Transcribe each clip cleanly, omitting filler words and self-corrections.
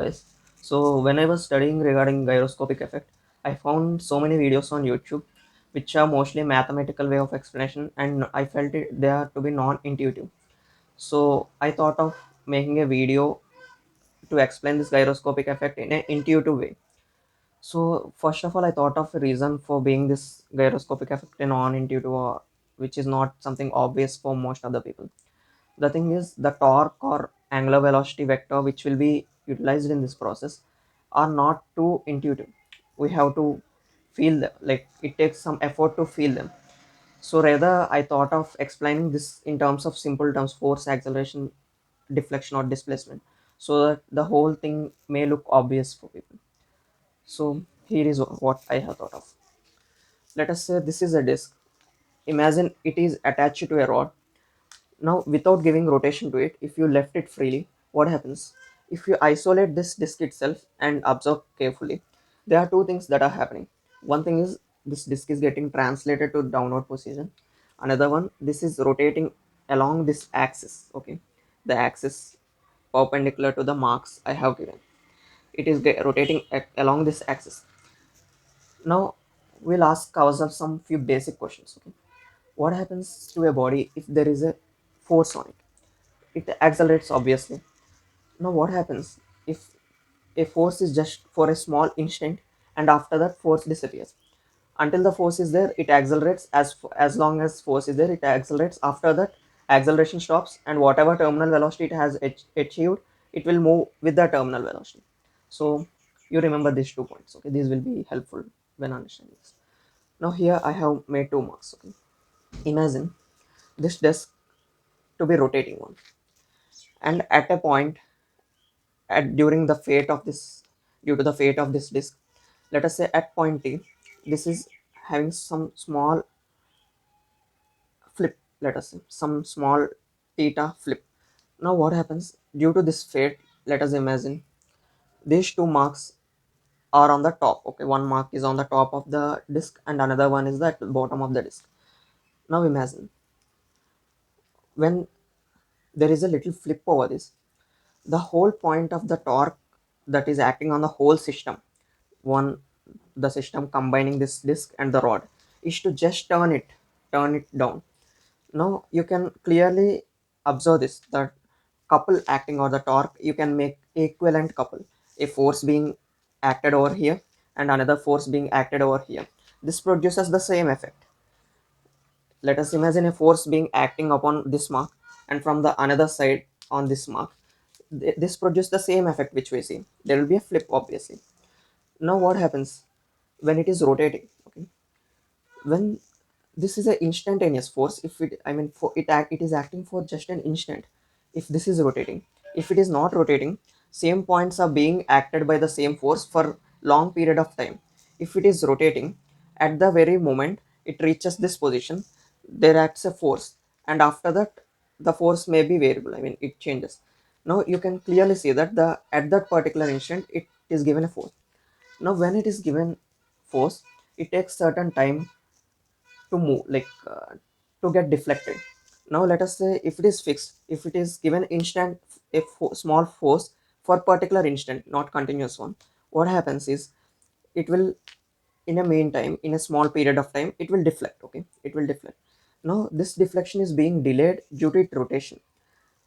Guys. So when I was studying regarding gyroscopic effect, I found so many videos on YouTube which are mostly mathematical way of explanation, and I felt they are to be non-intuitive. So I thought of making a video to explain this gyroscopic effect in an intuitive way. So first of all, I thought of a reason for being this gyroscopic effect a non-intuitive, which is not something obvious for most other people. The thing is, the torque or angular velocity vector which will be utilized in this process are not too intuitive. We have to feel them, like it takes some effort to feel them. So rather I thought of explaining this in terms of simple terms: force, acceleration, deflection or displacement, so that the whole thing may look obvious for people. So here is what I have thought of. Let us say this is a disk. Imagine it is attached to a rod. Now, without giving rotation to it, if you left it freely, what happens? If you isolate this disk itself and observe carefully, there are two things that are happening. One thing is this disk is getting translated to downward position. Another one, this is rotating along this axis. Okay, the axis perpendicular to the marks I have given. It is rotating along this axis. Now, we'll ask ourselves some few basic questions. Okay, what happens to a body if there is a force on it? It accelerates, obviously. Now what happens if a force is just for a small instant and after that force disappears? Until the force is there, it accelerates. As long as force is there, it accelerates. After that, acceleration stops, and whatever terminal velocity it has achieved, it will move with the terminal velocity. So you remember these 2 points. Okay, these will be helpful when understanding this. Now here I have made two marks. Okay, imagine this desk to be rotating one, and at a point during the fate of this, due to the fate of this disk, let us say at point t, this is having some small flip, let us say some small theta flip. Now what happens due to this fate? Let us imagine these two marks are on the top. Okay, one mark is on the top of the disk and another one is at the bottom of the disk. Now imagine when there is a little flip over this, the whole point of the torque that is acting on the whole system, one, the system combining this disk and the rod, is to just turn it down. Now you can clearly observe this, that couple acting, or the torque, you can make equivalent couple, a force being acted over here and another force being acted over here. This produces the same effect. Let us imagine a force being acting upon this mark and from the another side on this mark. This produces the same effect which we see. There will be a flip, obviously. Now what happens when it is rotating? Okay, when this is an instantaneous force, if it, I mean, for it is acting for just an instant. If this is rotating, if it is not rotating, same points are being acted by the same force for long period of time. If it is rotating, at the very moment it reaches this position, there acts a force, and after that the force may be variable, I mean it changes. Now you can clearly see that the at that particular instant it is given a force. Now when it is given force, it takes certain time to move, like to get deflected. Now let us say if it is fixed, if it is given instant, a small force for particular instant, not continuous one, what happens is it will, in a meantime, in a small period of time, it will deflect. Okay, it will deflect. Now this deflection is being delayed due to its rotation.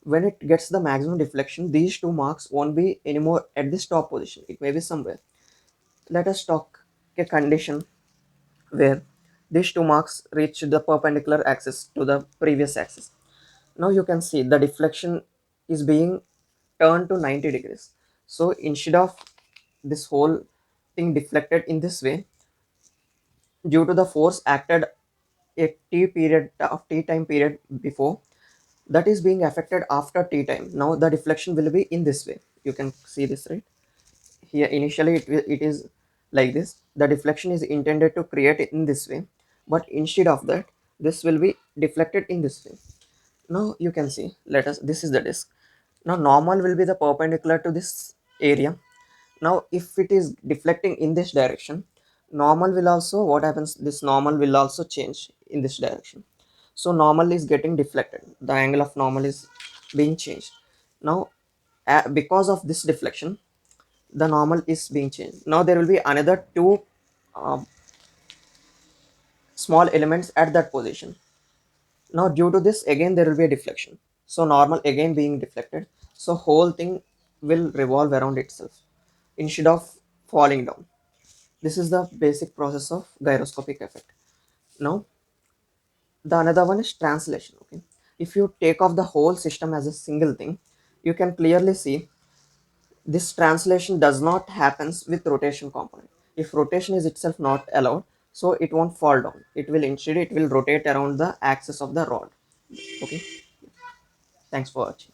When it gets the maximum deflection, these two marks won't be anymore at this top position, it may be somewhere. Let us talk a condition where these two marks reach the perpendicular axis to the previous axis. Now you can see the deflection is being turned to 90 degrees. So instead of this whole thing deflected in this way, due to the force acted a t period of t time period before, that is being affected after t time. Now the deflection will be in this way. You can see this, right? Here initially it is like this. The deflection is intended to create in this way, but instead of that, this will be deflected in this way. Now you can see, let us, this is the disk. Now normal will be the perpendicular to this area. Now if it is deflecting in this direction, normal will also, what happens, this normal will also change in this direction. So normal is getting deflected, the angle of normal is being changed. Now because of this deflection, the normal is being changed. Now there will be another two um, small elements at that position. Now due to this again there will be a deflection. So normal again being deflected. So whole thing will revolve around itself instead of falling down. This is the basic process of gyroscopic effect. Now the another one is translation. Okay, if you take off the whole system as a single thing, you can clearly see this translation does not happens with rotation component. If rotation is itself not allowed, so it won't fall down, it will instead it will rotate around the axis of the rod. Okay, thanks for watching.